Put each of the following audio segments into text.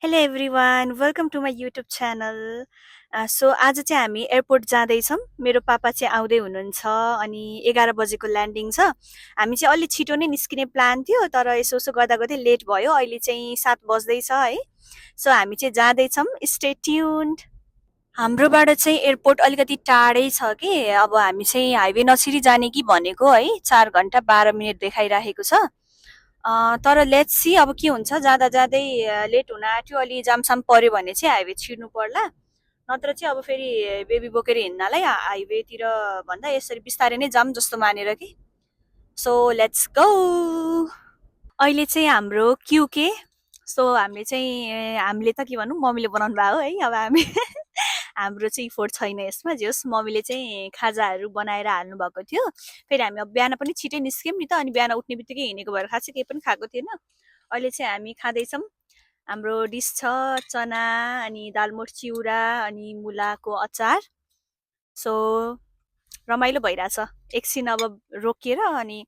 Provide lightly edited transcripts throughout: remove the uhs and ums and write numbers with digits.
Hello everyone welcome to my YouTube channel. So आज चाहिँ हामी एयरपोर्ट जाँदैछौँ। मेरो पापा चाहिँ आउँदै हुनुहुन्छ अनि 11 बजेको ल्यान्डिङ छ। हामी चाहिँ अलि छिटो नै निस्किने प्लान थियो तर यसो यसो गर्दा गर्दै लेट भयो। अहिले चाहिँ 7 बज्दैछ है। सो हामी चाहिँ जाँदैछौँ, स्टे ट्युन्ड। हाम्रोबाट चाहिँ एयरपोर्ट अलिकति टाढै छ कि अब हामी चाहिँ हाइवे नछिरी जाने कि भनेको है। 4 घन्टा 12 मिनट देखाइराखेको छ। तर लेट्स सी अब के हुन्छ। जाँदा जाँदै लेट हुन आँट्यो, अलि जामसाम पर्यो भने चाहिँ हाइवे छिर्नु पर्ला। नत्र चाहिँ अब फेरि बेबी बोकेर हिँड्नलाई हाइवेतिर भन्दा यसरी बिस्तारै नै जाम जस्तो मानेर कि। So let's go. अहिले चाहिँ हाम्रो क्युके। सो हामीले त के भनौँ, मम्मीले बनाउनु भएको है। अब हामी हाम्रो चाहिँ इफोर्ट छैन यसमा। जे होस् मम्मीले चाहिँ खाजाहरू बनाएर हाल्नु भएको थियो। फेरि हामी अब बिहान पनि छिटै निस्क्यौँ नि त, अनि बिहान उठ्ने बित्तिकै हिँडेको भएर खासै केही पनि खाएको थिएन। अहिले चाहिँ हामी खाँदैछौँ। हाम्रो डिस छ चना अनि दालमोठ चिउरा अनि मुलाको अचार। सो रमाइलो भइरहेछ। एकछिन अब रोकिएर अनि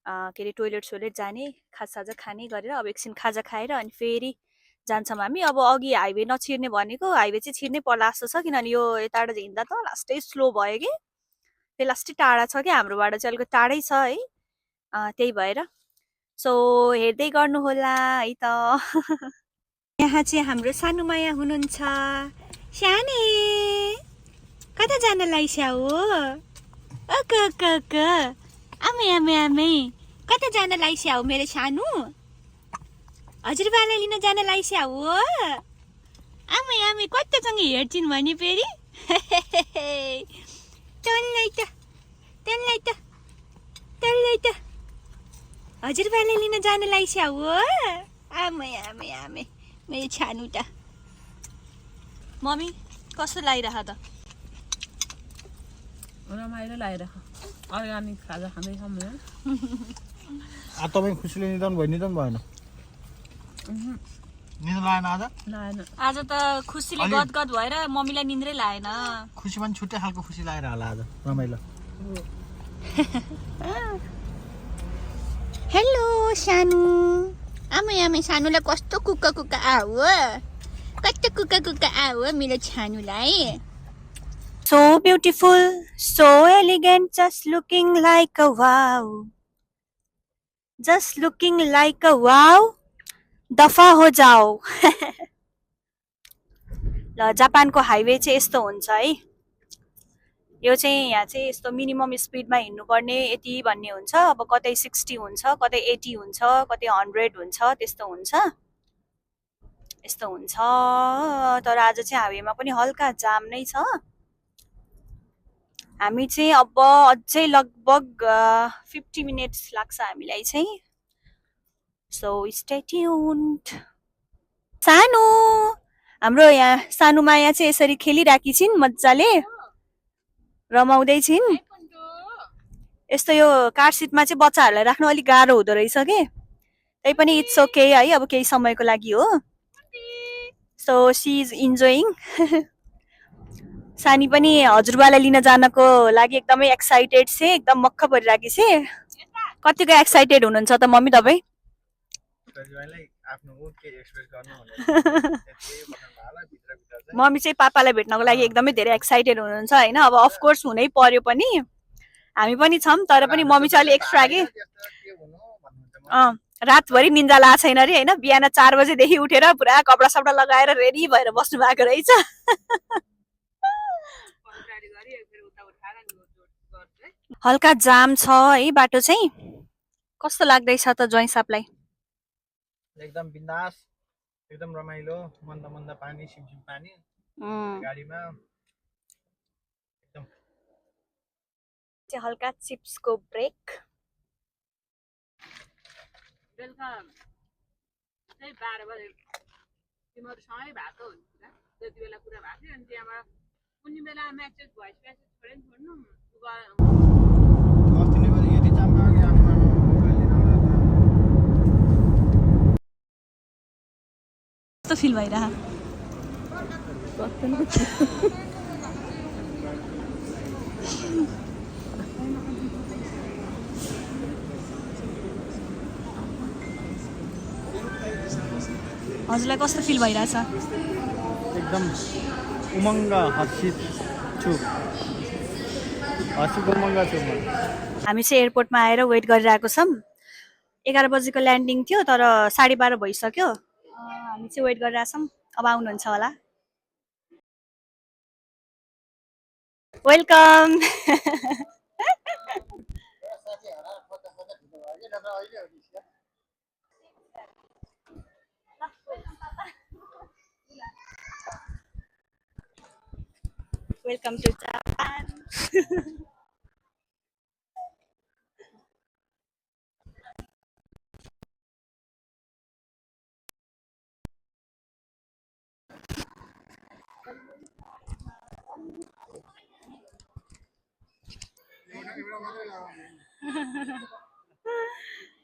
के अरे टोइलेट सोइलेट जाने, खाजासाजा खाने गरेर अब एकछिन खाजा खाएर अनि फेरि जान्छौँ हामी। अब अघि हाइवे नछिर्ने भनेको हाइवे चाहिँ छिर्नै पर्ला जस्तो छ, किनभने यो यताबाट हिँड्दा त लास्टै स्लो भयो कि। त्यो लास्टै टाढा छ कि, हाम्रोबाट चाहिँ अलिकति टाढै छ है। त्यही भएर सो हेर्दै गर्नुहोला है त। यहाँ चाहिँ हाम्रो सानो माया हुनुहुन्छ। साने कता जानलाई स्याउ अक अक अक आमै आमै आमै कता जानलाई स्याउ मेरो सानो? हजुरबालाई लिन जानलाई स्याउ हो? आमै आमै कतासँग हेर्छिन् भने फेरि तँलाई त हजुरबालाई लिन जानलाई स्याउ हो? आमै आमै आमै मेरो छानु त। मम्मी कस्तो लागिरह त? रमाइलो लागिरह। अर्ग्यानिक खाजा खाँदैछौँ नि। तपाईँ खुसीले निधन भयो? निधन भएन? निधन लागेन आज? लागेन। आज त खुसीले गदगद भएर मम्मीलाई निन्द्रै लागेन। खुसी पनि छुट्टै खालको खुसी लागेर होला आज। रमाइलो। हेलो सानु। आमै आमै सानुलाई कस्तो कुक्का कुक्का आऊ, कस्तो कुक्का कुक्का आऊ मेरो छानुलाई। So beautiful, so elegant, just looking like a wow. Just looking like a wow. दफा हो जाओ। ल जापानको हाइवे चाहिँ यस्तो हुन्छ है। यो चाहिँ यहाँ चाहिँ यस्तो मिनिमम स्पिडमा हिँड्नुपर्ने यति भन्ने हुन्छ। अब कतै 60 हुन्छ, कतै 80 हुन्छ, कतै 100 हुन्छ, त्यस्तो हुन्छ। यस्तो हुन्छ। तर आज चाहिँ हाइवेमा पनि हल्का जाम नै छ। हामी चाहिँ अब अझै लगभग 50 मिनट्स लाग्छ हामीलाई चाहिँ। So stay tuned. सानो हाम्रो यहाँ सानो माया चाहिँ यसरी खेलिराखी छिन्, मजाले रमाउँदै छिन्। यस्तो यो कार सिटमा चाहिँ बच्चाहरूलाई राख्नु अलिक गाह्रो हुँदो रहेछ के। त्यही पनि इट्स ओके है, अब केही समयको लागि हो। So she is enjoying. सानी पनि हजुरबालाई लिन जानको लागि एकदमै एक्साइटेड छे, एकदम मक्ख परिराखी छे। कतिको एक्साइटेड हुनुहुन्छ त मम्मी तपाईँ? मम्मी चाहिँ पापालाई भेट्नको लागि एकदमै धेरै एक्साइटेड हुनुहुन्छ होइन। अब अफकोर्स हुनै पर्यो पनि, हामी पनि छौँ, तर पनि मम्मी चाहिँ अलिक एक्स्ट्रा कि। रातभरि निन्जा ला छैन अरे होइन। बिहान 4 बजेदेखि उठेर पुरा कपडा सपडा लगाएर रेडी भएर बस्नु भएको रहेछ। हल्का जाम छ है बाटो चाहिँ। कस्तो लाग्दैछ त ज्वाइँ साहबलाई? एकदम बिन्दास, एकदम रमाइलो। मन्दा मन्दा पानी, सिमसिम पानी गाडीमा एकदम। चाहिँ हल्का चिप्सको ब्रेक। बेलुका चाहिँ 12 बजे तिमीहरूसँगै भएको हुन्छ, त्यति बेला कुरा भएको थियो। अनि त्यहाँबाट कुनै बेला म्यासेज भोइस म्यासेज छोडेर छोड्नु कस्तो फिल भइरह? हजुरलाई कस्तो फिल भइरहेछ? एकदम उमङ्ग हर्षित छु उमङ्ग छु म। हामी चाहिँ एयरपोर्टमा आएर वेट गरिरहेको छौँ। 11 बजेको ल्यान्डिङ थियो तर 12:30 भइसक्यो। हामी चाहिँ वेट गरिरहेछौँ, अब आउनुहुन्छ होला। वेलकम। Welcome to Japan.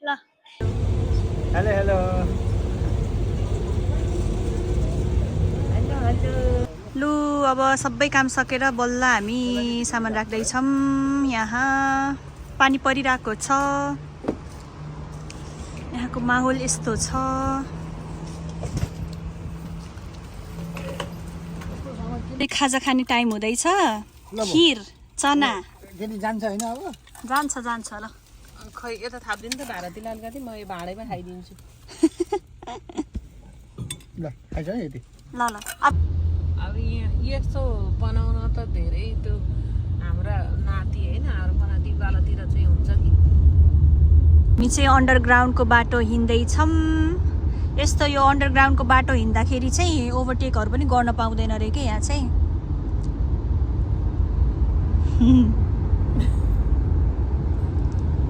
ल हेलो हेलो लु अब सबै काम सकेर बल्ल हामी सामान राख्दैछौँ। यहाँ पानी परिरहेको छ। यहाँको माहौल यस्तो छ। खाजा खाने टाइम हुँदैछ। खिर चना जान्छ होइन अब जान्छ जान्छ। ल खै यता थाप्दिनु त भाँडा तिल अलिकति म यो भाँडैमा खाइदिन्छु। ल खाइछ है यति। ल ल अब यहाँ यस्तो बनाउन त धेरै त्यो हाम्रा नाति होइन अर्को नाति बालतिर चाहिँ हुन्छ कि। हामी चाहिँ अन्डरग्राउन्डको बाटो हिँड्दैछौँ। यस्तो यो अन्डरग्राउन्डको बाटो हिँड्दाखेरि चाहिँ ओभरटेकहरू पनि गर्न पाउँदैन रे के यहाँ चाहिँ।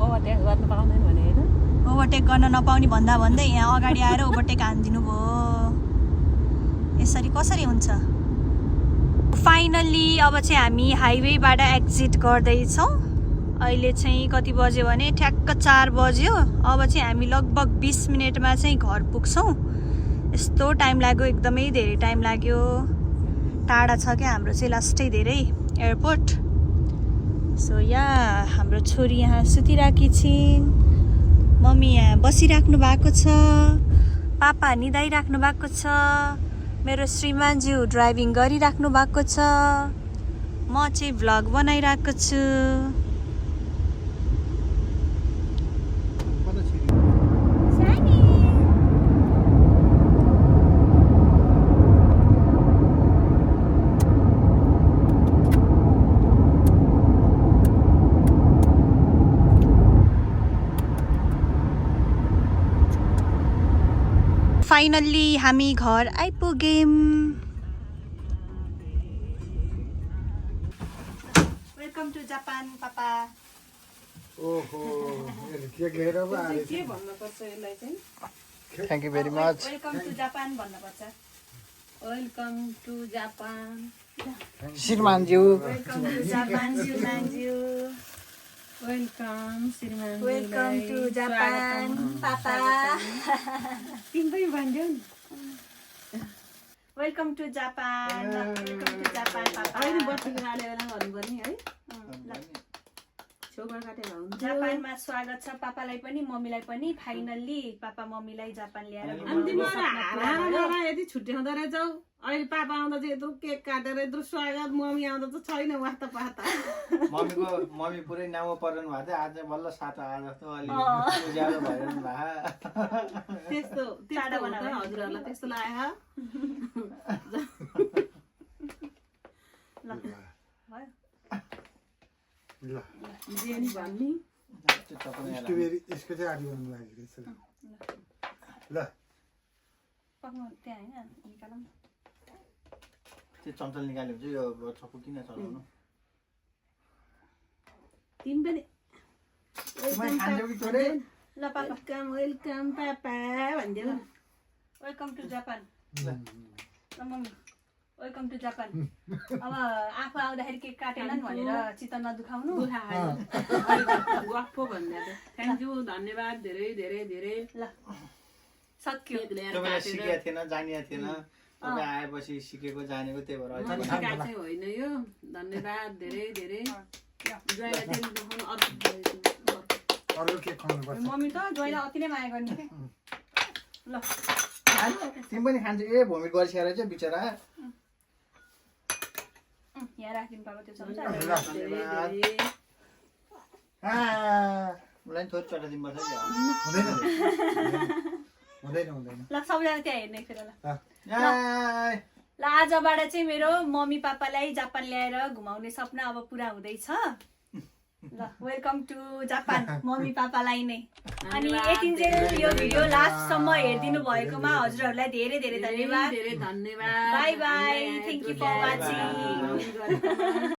ओभरटेक गर्न पाउँदैन भने होइन ओभरटेक गर्न नपाउने भन्दा भन्दै यहाँ अगाडि आएर ओभरटेक हानिदिनु भयो। यसरी कसरी हुन्छ? फाइनल्ली अब चाहिँ हामी हाइवेबाट एक्जिट गर्दैछौँ। अहिले चाहिँ कति बज्यो भने ठ्याक्क 4 बज्यो। अब चाहिँ हामी लगभग 20 मिनटमा चाहिँ घर पुग्छौँ। यस्तो टाइम लाग्यो, एकदमै धेरै टाइम लाग्यो। टाढा छ क्या हाम्रो चाहिँ लास्टै धेरै एयरपोर्ट। सो यहाँ हाम्रो छोरी यहाँ सुतिराकी छिन्। मम्मी यहाँ बसिराख्नु भएको छ। पापा निदाइराख्नु भएको छ। मेरो श्रीमानज्यू ड्राइभिङ गरिराख्नु भएको छ। म चाहिँ भ्लग बनाइरहेको छु। फाइनल्ली हामी घर आइपुग्यौँ। वेलकम टु जापान पापा। ओहो केक लिएर पो आएछ। के भन्नुपर्छ यसलाई चाहिँ? Thank you very much. Welcome to Japan भन्नुपर्छ। Welcome to Japan. श्रीमानज्यू वेलकम टु जापान श्रीमानज्यू। वेलकम श्रीमान। वेलकम टु जापान पापा। तिमी भन्दियौ नि। Welcome to Japan. Welcome to Japan पापा। अहिले बत्तीको हालेर गर्नुपर्ने है। छेउमा काटेर हुन्छ। जापानमा स्वागत छ पापालाई पनि मम्मीलाई पनि। फाइनल्ली पापा मम्मीलाई जापान ल्याएर अनि तिमीहरू यदि छुट्याउँदो रहेछौ। अहिले पापा आउँदा चाहिँ यत्रो केक काटेर यत्रो स्वागत, मम्मी आउँदा त छैन वास्ता पाता। मम्मी पुरै नाउँ पर्नु भएको थियो। आज बल्ल 7 आए जस्तो अलि उज्यालो भइरहनु भएको। त्यस्तो टाढा बनाएर हजुरहरूलाई त्यस्तो लाग्यो। ल जे नि भन्ने स्ट्रबेरी यसको चाहिँ आदि बनाउनु लागि रहेछ। ल पक्नु त्यहाँ हैन निकालौँ। त्यो चम्चल निकाल्यो भने चाहिँ यो छक्कु किन चलाउनु? तिमी पनि तिमी खान्छौ कि छोरे? ल पापा वेलकम वेलकम पापा भन्दियो। Welcome to Japan. ल मम्मी वेलकम टु जापान। अब आफू आउँदाखेरि केक काटेनन् भनेर चित्त नदुखाउनु। गफ भन्दा त थ्याङ्क यू, धन्यवाद धेरै धेरै धेरै। ल सक्यो। तपाईलाई सिकेको थिएन, जानिएको थिएन। तपाईँ आएपछि सिकेको जानेको, त्यही भएर चाहिँ होइन यो। धन्यवाद धेरै धेरै। अरू के खुवाउनु पर्छ? मम्मी त जोइलाई अति नै माया गर्ने के। ल तिमी पनि खान्छ ए भोमिट गरिसकेर चाहिँ बिचरा यहाँ राखिदिनु पापा त्यो चम्चा मलाई थोरै चटाइदिनुपर्छ क्या हुँदैन ल सबैजना त्यहाँ हेर्ने फेरि ल याय। ल आजबाट चाहिँ मेरो मम्मी पापालाई जापान ल्याएर घुमाउने सपना अब पुरा हुँदैछ ल वेलकम टु जापान मम्मी पापालाई नै अनि यतिन्जेल यो भिडियो लास्टसम्म हेरिदिनु भएकोमा हजुरहरूलाई धेरै धेरै धन्यवाद धेरै धन्यवाद bye bye thank you for watching